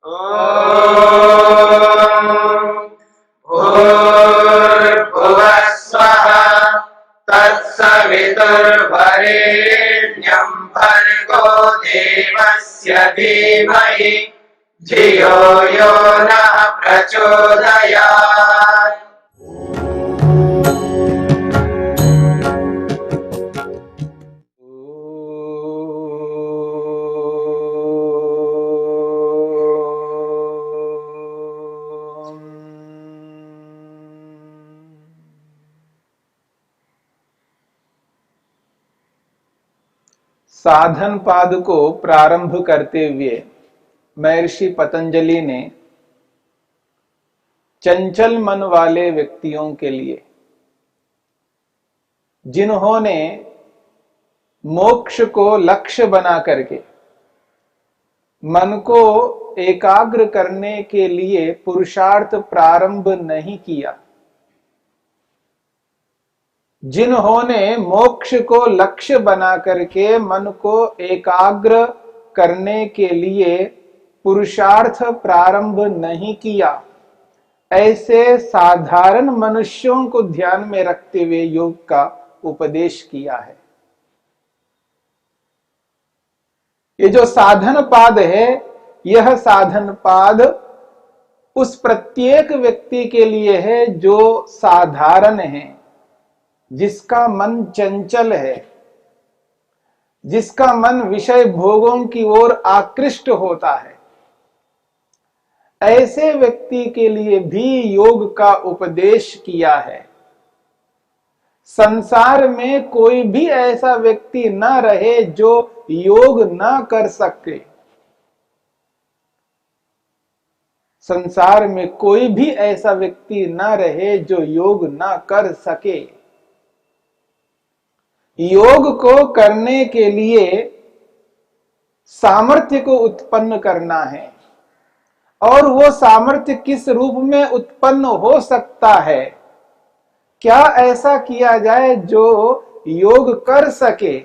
भूर्भुवः स्वः तत्सवितुर्वरेण्यं भर्गो देवस्य धीमहि धियो यो नः प्रचोदयात्। साधन पाद को प्रारंभ करते हुए महर्षि पतंजलि ने चंचल मन वाले व्यक्तियों के लिए, जिन्होंने मोक्ष को लक्ष्य बना करके मन को एकाग्र करने के लिए पुरुषार्थ प्रारंभ नहीं किया, जिन्होंने मोक्ष को लक्ष्य बना करके मन को एकाग्र करने के लिए पुरुषार्थ प्रारंभ नहीं किया, ऐसे साधारण मनुष्यों को ध्यान में रखते हुए योग का उपदेश किया है। ये जो साधन पाद है, यह साधन पाद उस प्रत्येक व्यक्ति के लिए है जो साधारण है, जिसका मन चंचल है, जिसका मन विषय भोगों की ओर आकृष्ट होता है। ऐसे व्यक्ति के लिए भी योग का उपदेश किया है। संसार में कोई भी ऐसा व्यक्ति न रहे जो योग न कर सके। संसार में कोई भी ऐसा व्यक्ति न रहे जो योग न कर सके। योग को करने के लिए सामर्थ्य को उत्पन्न करना है, और वो सामर्थ्य किस रूप में उत्पन्न हो सकता है, क्या ऐसा किया जाए जो योग कर सके,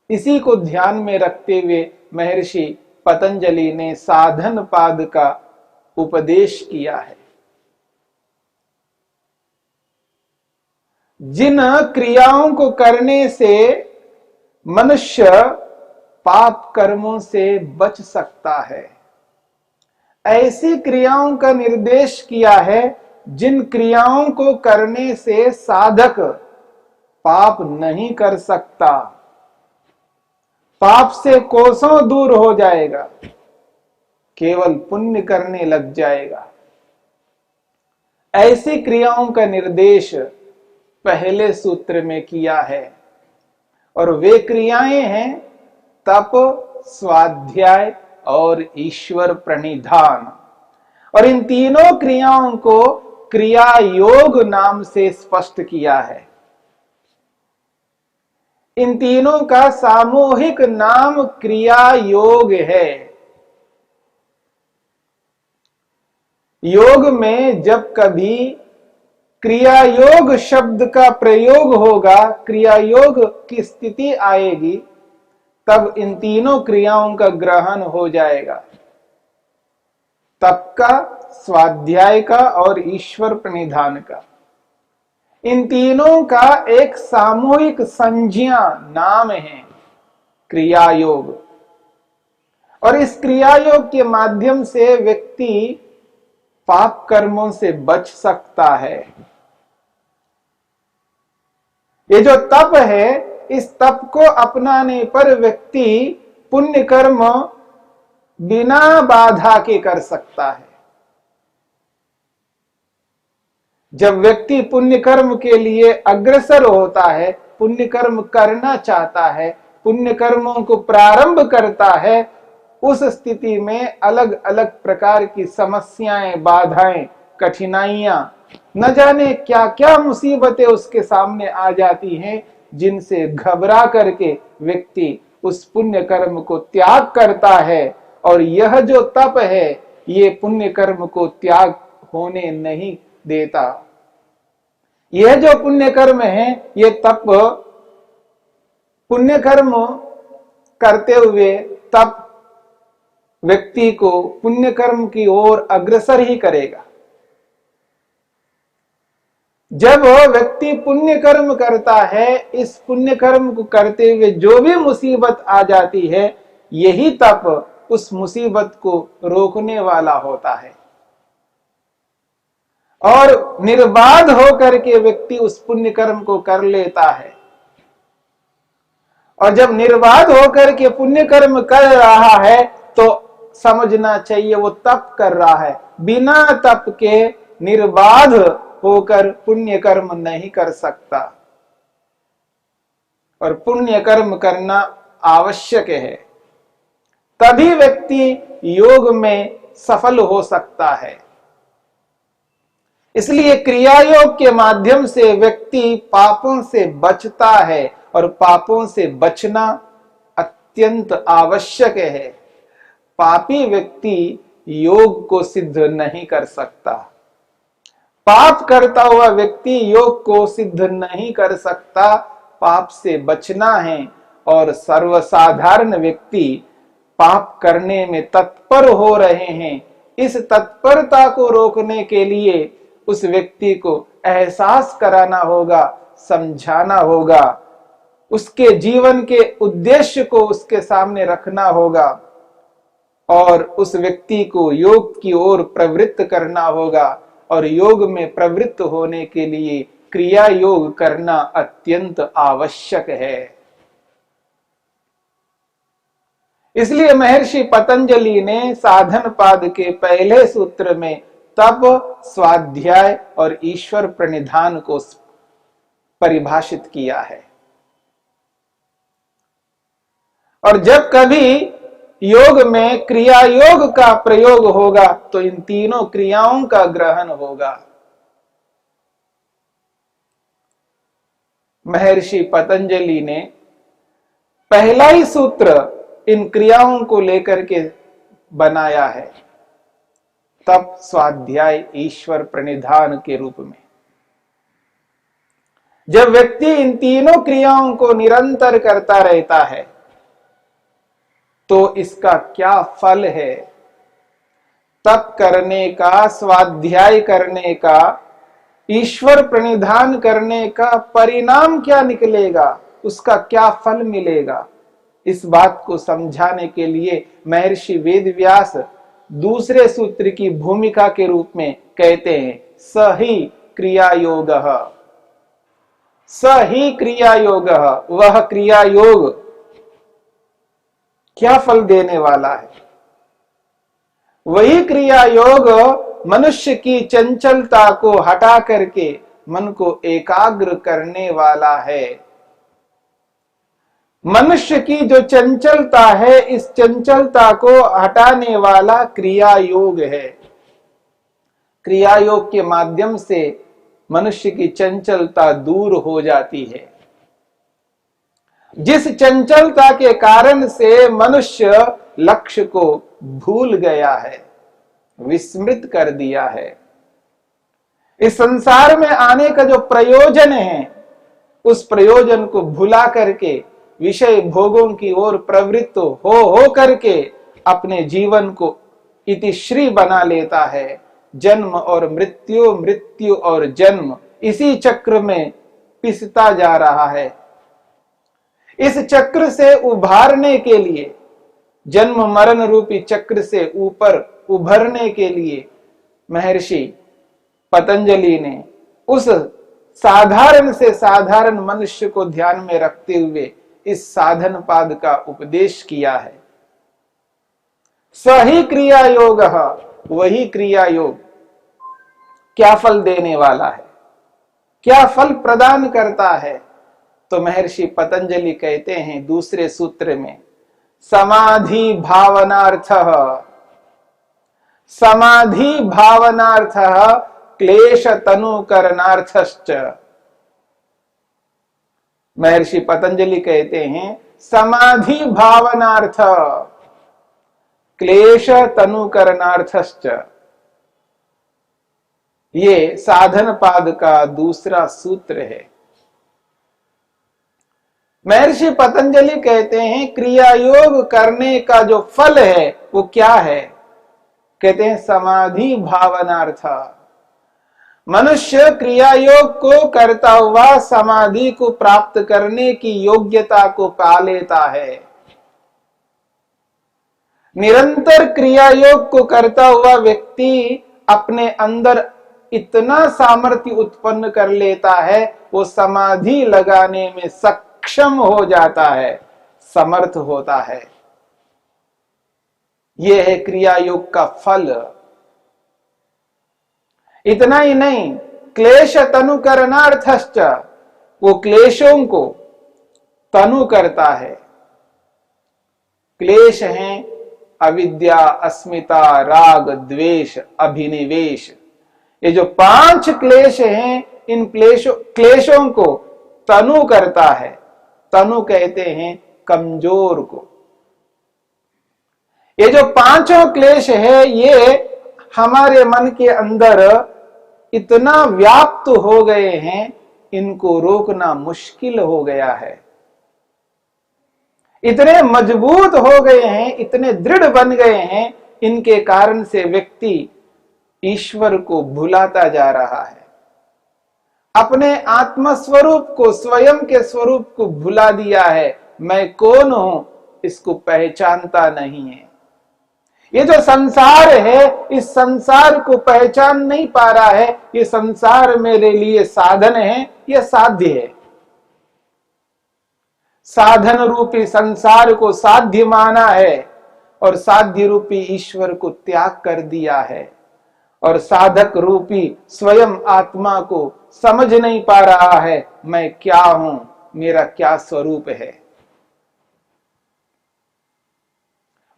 इसी को ध्यान में रखते हुए महर्षि पतंजलि ने साधन पाद का उपदेश किया है। जिन क्रियाओं को करने से मनुष्य पाप कर्मों से बच सकता है, ऐसी क्रियाओं का निर्देश किया है जिन क्रियाओं को करने से साधक पाप नहीं कर सकता, पाप से कोसों दूर हो जाएगा, केवल पुण्य करने लग जाएगा। ऐसी क्रियाओं का निर्देश पहले सूत्र में किया है, और वे क्रियाएं हैं तप, स्वाध्याय और ईश्वर प्रणिधान। और इन तीनों क्रियाओं को क्रिया योग नाम से स्पष्ट किया है। इन तीनों का सामूहिक नाम क्रिया योग है। योग में जब कभी क्रिया योग शब्द का प्रयोग होगा, क्रिया योग की स्थिति आएगी, तब इन तीनों क्रियाओं का ग्रहण हो जाएगा। तप का, स्वाध्याय का और ईश्वर प्रणिधान का। इन तीनों का एक सामूहिक संज्ञा नाम है क्रिया योग। और इस क्रिया योग के माध्यम से व्यक्ति पाप कर्मों से बच सकता है। ये जो तप है, इस तप को अपनाने पर व्यक्ति पुण्य कर्म बिना बाधा के कर सकता है। जब व्यक्ति पुण्य कर्म के लिए अग्रसर होता है, पुण्य कर्म करना चाहता है, पुण्य कर्मों को प्रारंभ करता है, उस स्थिति में अलग अलग प्रकार की समस्याएं, बाधाएं, कठिनाइयां, न जाने क्या क्या मुसीबतें उसके सामने आ जाती हैं, जिनसे घबरा करके व्यक्ति उस पुण्य कर्म को त्याग करता है। और यह जो तप है, ये पुण्य कर्म को त्याग होने नहीं देता। यह जो पुण्य कर्म है, ये तप पुण्य कर्म करते हुए तप व्यक्ति को पुण्य कर्म की ओर अग्रसर ही करेगा। जब व्यक्ति पुण्य कर्म करता है, इस पुण्य कर्म को करते हुए जो भी मुसीबत आ जाती है, यही तप उस मुसीबत को रोकने वाला होता है। और निर्बाध होकर के व्यक्ति उस पुण्य कर्म को कर लेता है। और जब निर्बाध होकर के पुण्य कर्म कर रहा है तो समझना चाहिए वो तप कर रहा है। बिना तप के निर्बाध होकर पुण्य कर्म नहीं कर सकता। और पुण्य कर्म करना आवश्यक है, तभी व्यक्ति योग में सफल हो सकता है। इसलिए क्रिया योग के माध्यम से व्यक्ति पापों से बचता है, और पापों से बचना अत्यंत आवश्यक है। पापी व्यक्ति योग को सिद्ध नहीं कर सकता। पाप करता हुआ व्यक्ति योग को सिद्ध नहीं कर सकता। पाप से बचना है, और सर्वसाधारण व्यक्ति पाप करने में तत्पर हो रहे हैं। इस तत्परता को रोकने के लिए उस व्यक्ति को एहसास कराना होगा, समझाना होगा, उसके जीवन के उद्देश्य को उसके सामने रखना होगा, और उस व्यक्ति को योग की ओर प्रवृत्त करना होगा। और योग में प्रवृत्त होने के लिए क्रिया योग करना अत्यंत आवश्यक है। इसलिए महर्षि पतंजलि ने साधन पाद के पहले सूत्र में तप, स्वाध्याय और ईश्वर प्रणिधान को परिभाषित किया है। और जब कभी योग में क्रिया योग का प्रयोग होगा तो इन तीनों क्रियाओं का ग्रहण होगा। महर्षि पतंजलि ने पहला ही सूत्र इन क्रियाओं को लेकर के बनाया है, तप, स्वाध्याय, ईश्वर प्रणिधान के रूप में। जब व्यक्ति इन तीनों क्रियाओं को निरंतर करता रहता है तो इसका क्या फल है? तप करने का, स्वाध्याय करने का, ईश्वर प्रणिधान करने का परिणाम क्या निकलेगा, उसका क्या फल मिलेगा? इस बात को समझाने के लिए महर्षि वेदव्यास दूसरे सूत्र की भूमिका के रूप में कहते हैं, सही क्रिया योगः। सही क्रिया योगः, वह क्रिया योग क्या फल देने वाला है? वही क्रिया योग मनुष्य की चंचलता को हटा करके मन को एकाग्र करने वाला है। मनुष्य की जो चंचलता है, इस चंचलता को हटाने वाला क्रिया योग है। क्रिया योग के माध्यम से मनुष्य की चंचलता दूर हो जाती है। जिस चंचलता के कारण से मनुष्य लक्ष्य को भूल गया है, विस्मृत कर दिया है। इस संसार में आने का जो प्रयोजन है, उस प्रयोजन को भुला करके विषय भोगों की ओर प्रवृत्त हो करके अपने जीवन को इतिश्री बना लेता है। जन्म और मृत्यु, मृत्यु और जन्म, इसी चक्र में पिसता जा रहा है। इस चक्र से उभारने के लिए, जन्म मरण रूपी चक्र से ऊपर उभरने के लिए महर्षि पतंजलि ने उस साधारण से साधारण मनुष्य को ध्यान में रखते हुए इस साधन पाद का उपदेश किया है। सही क्रिया योग, वही क्रिया योग क्या फल देने वाला है, क्या फल प्रदान करता है? तो महर्षि पतंजलि कहते हैं दूसरे सूत्र में, समाधि भावनार्थः, समाधि भावनार्थः क्लेश तनुकरणार्थश्च। महर्षि पतंजलि कहते हैं समाधि भावनार्थ क्लेश तनुकरणार्थश्च। ये साधन पाद का दूसरा सूत्र है। महर्षि पतंजलि कहते हैं क्रिया योग करने का जो फल है वो क्या है? कहते हैं समाधि भावनार्थ। मनुष्य क्रिया योग को करता हुआ समाधि को प्राप्त करने की योग्यता को पा लेता है। निरंतर क्रिया योग को करता हुआ व्यक्ति अपने अंदर इतना सामर्थ्य उत्पन्न कर लेता है, वो समाधि लगाने में सक्षम हो जाता है, समर्थ होता है। यह है क्रिया योग का फल। इतना ही नहीं, क्लेश तनु करणार्थश्च, वो क्लेशों को तनु करता है। क्लेश हैं अविद्या, अस्मिता, राग, द्वेष, अभिनिवेश। ये जो 5 क्लेश हैं, इन क्लेशों को तनु करता है। तनु कहते हैं कमजोर को। ये जो 5 क्लेश है, ये हमारे मन के अंदर इतना व्याप्त हो गए हैं, इनको रोकना मुश्किल हो गया है। इतने मजबूत हो गए हैं, इतने दृढ़ बन गए हैं, इनके कारण से व्यक्ति ईश्वर को भुलाता जा रहा है। अपने आत्म स्वरूप को, स्वयं के स्वरूप को भुला दिया है। मैं कौन हूं इसको पहचानता नहीं है। ये जो संसार है, इस संसार को पहचान नहीं पा रहा है। ये संसार मेरे लिए साधन है, यह साध्य है। साधन रूपी संसार को साध्य माना है और साध्य रूपी ईश्वर को त्याग कर दिया है, और साधक रूपी स्वयं आत्मा को समझ नहीं पा रहा है, मैं क्या हूं, मेरा क्या स्वरूप है।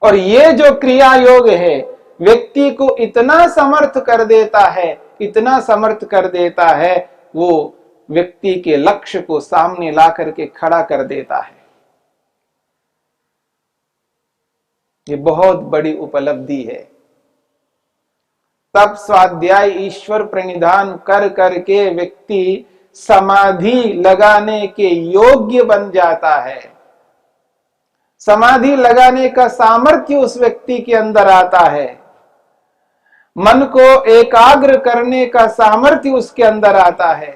और ये जो क्रिया योग है, व्यक्ति को इतना समर्थ कर देता है, इतना समर्थ कर देता है, वो व्यक्ति के लक्ष्य को सामने ला करके खड़ा कर देता है। ये बहुत बड़ी उपलब्धि है। तब स्वाध्याय ईश्वर प्रणिधान कर करके व्यक्ति समाधि लगाने के योग्य बन जाता है। समाधि लगाने का सामर्थ्य उस व्यक्ति के अंदर आता है। मन को एकाग्र करने का सामर्थ्य उसके अंदर आता है।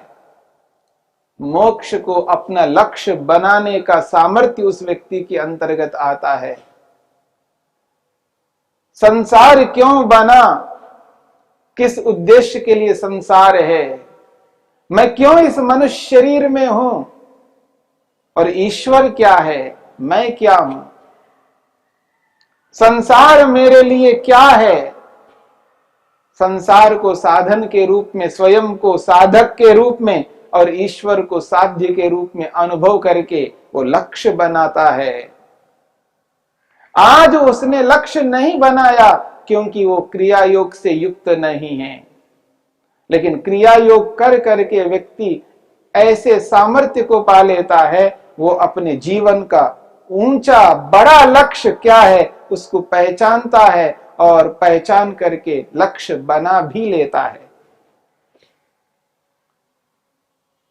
मोक्ष को अपना लक्ष्य बनाने का सामर्थ्य उस व्यक्ति के अंतर्गत आता है। संसार क्यों बना, किस उद्देश्य के लिए संसार है, मैं क्यों इस मनुष्य शरीर में हूं, और ईश्वर क्या है, मैं क्या हूं, संसार मेरे लिए क्या है। संसार को साधन के रूप में, स्वयं को साधक के रूप में और ईश्वर को साध्य के रूप में अनुभव करके वो लक्ष्य बनाता है। आज उसने लक्ष्य नहीं बनाया क्योंकि वो क्रिया योग से युक्त नहीं है, लेकिन क्रिया योग कर करके व्यक्ति ऐसे सामर्थ्य को पा लेता है, वो अपने जीवन का ऊंचा बड़ा लक्ष्य क्या है उसको पहचानता है और पहचान करके लक्ष्य बना भी लेता है।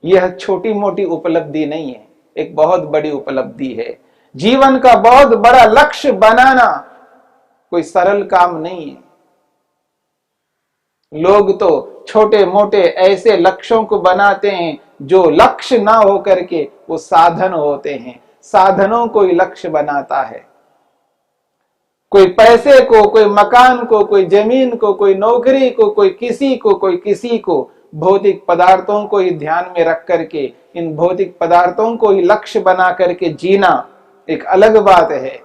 यह छोटी मोटी उपलब्धि नहीं है, एक बहुत बड़ी उपलब्धि है। जीवन का बहुत बड़ा लक्ष्य बनाना कोई सरल काम नहीं है। लोग तो छोटे मोटे ऐसे लक्ष्यों को बनाते हैं जो लक्ष्य ना हो करके वो साधन होते हैं। साधनों को ही लक्ष्य बनाता है। कोई पैसे को, कोई मकान को, कोई जमीन को, कोई नौकरी को, कोई किसी को भौतिक पदार्थों को ही ध्यान में रख करके, इन भौतिक पदार्थों को ही लक्ष्य बना करके जीना एक अलग बात है।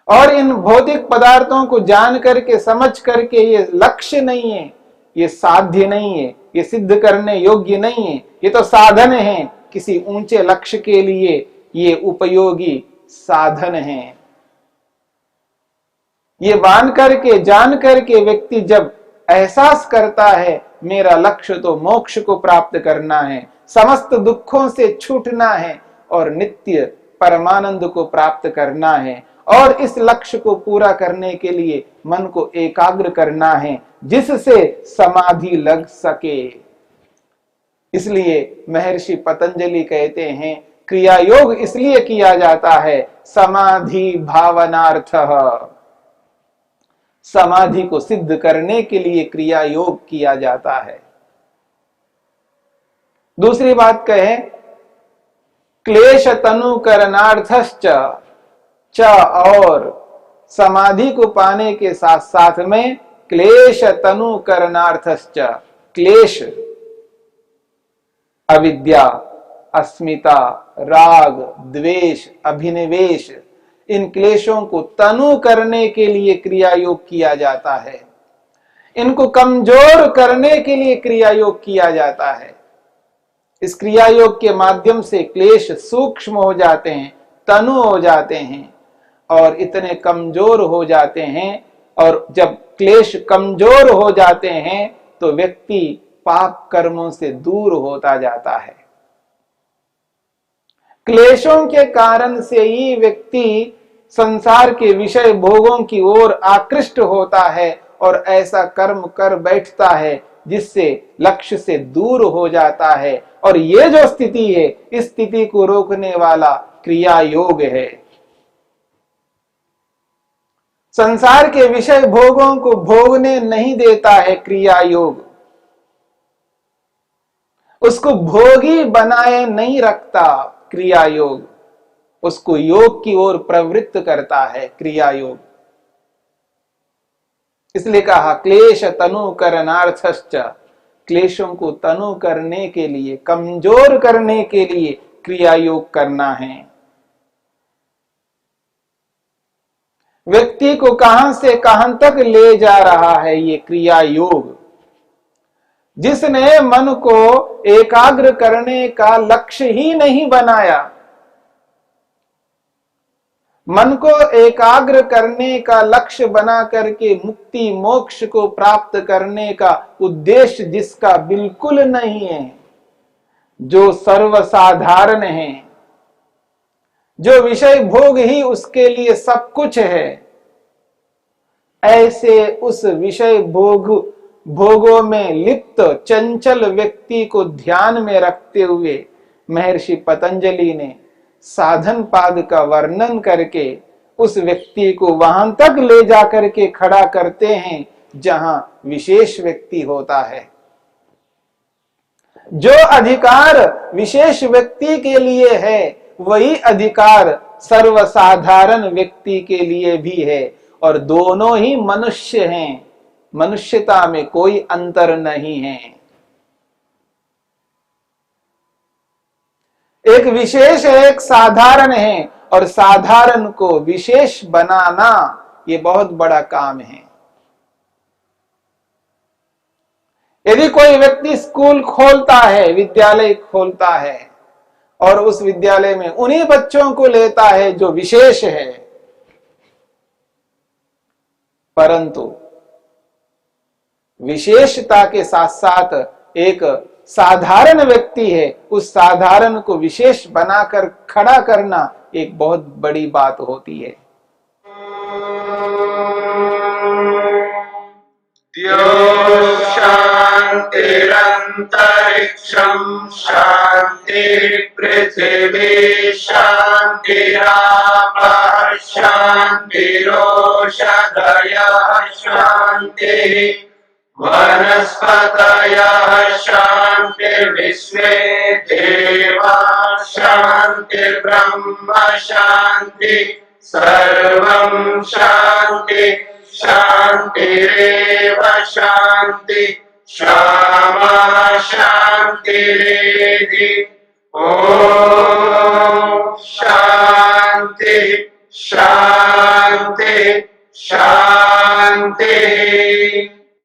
और इन भौतिक पदार्थों को जान करके, समझ करके ये लक्ष्य नहीं है, ये साध्य नहीं है, ये सिद्ध करने योग्य नहीं है, ये तो साधन है। किसी ऊंचे लक्ष्य के लिए ये उपयोगी साधन है। ये मान करके, जान करके व्यक्ति जब एहसास करता है मेरा लक्ष्य तो मोक्ष को प्राप्त करना है, समस्त दुखों से छूटना है और नित्य परमानंद को प्राप्त करना है, और इस लक्ष्य को पूरा करने के लिए मन को एकाग्र करना है जिससे समाधि लग सके। इसलिए महर्षि पतंजलि कहते हैं क्रिया योग इसलिए किया जाता है समाधि भावनार्थः, समाधि को सिद्ध करने के लिए क्रिया योग किया जाता है। दूसरी बात कहें, क्लेश तनुकरणार्थश्च च, और समाधि को पाने के साथ साथ में क्लेश तनुकरणार्थश्च, क्लेश अविद्या, अस्मिता, राग, द्वेष, अभिनिवेश, इन क्लेशों को तनु करने के लिए क्रिया योग किया जाता है। इनको कमजोर करने के लिए क्रिया योग किया जाता है। इस क्रिया योग के माध्यम से क्लेश सूक्ष्म हो जाते हैं, तनु हो जाते हैं और इतने कमजोर हो जाते हैं। और जब क्लेश कमजोर हो जाते हैं तो व्यक्ति पाप कर्मों से दूर होता जाता है। क्लेशों के कारण से ही व्यक्ति संसार के विषय भोगों की ओर आकृष्ट होता है और ऐसा कर्म कर बैठता है जिससे लक्ष्य से दूर हो जाता है। और ये जो स्थिति है, इस स्थिति को रोकने वाला क्रिया योग है। संसार के विषय भोगों को भोगने नहीं देता है क्रिया योग, उसको भोगी बनाए नहीं रखता क्रिया योग, उसको योग की ओर प्रवृत्त करता है क्रिया योग। इसलिए कहा क्लेश तनु करणार्थश्च, क्लेशों को तनु करने के लिए, कमजोर करने के लिए क्रिया योग करना है। व्यक्ति को कहां से कहां तक ले जा रहा है ये क्रिया योग। जिसने मन को एकाग्र करने का लक्ष्य ही नहीं बनाया, मन को एकाग्र करने का लक्ष्य बना करके मुक्ति मोक्ष को प्राप्त करने का उद्देश्य जिसका बिल्कुल नहीं है, जो सर्वसाधारण है, जो विषय भोग ही उसके लिए सब कुछ है, ऐसे उस विषय भोगों में लिप्त चंचल व्यक्ति को ध्यान में रखते हुए महर्षि पतंजलि ने साधन पाद का वर्णन करके उस व्यक्ति को वहां तक ले जाकर के खड़ा करते हैं जहां विशेष व्यक्ति होता है। जो अधिकार विशेष व्यक्ति के लिए है वही अधिकार सर्वसाधारण व्यक्ति के लिए भी है, और दोनों ही मनुष्य हैं, मनुष्यता में कोई अंतर नहीं है। एक विशेष है, एक साधारण है, और साधारण को विशेष बनाना ये बहुत बड़ा काम है। यदि कोई व्यक्ति स्कूल खोलता है, विद्यालय खोलता है और उस विद्यालय में उन्हीं बच्चों को लेता है जो विशेष है, परंतु विशेषता के साथ साथ एक साधारण व्यक्ति है, उस साधारण को विशेष बनाकर खड़ा करना एक बहुत बड़ी बात होती है। शांतिरंतरिक्षं शांति पृथिवी शांतिरापः शांतिरोषधयः शांतिः वनस्पतयः शांतिर्विश्वे देवाः शांतिर्ब्रह्म शांति सर्वं शांति शांतिरेव शांति क्षमा शांतिरेधि। ओम शांति शांति शांति।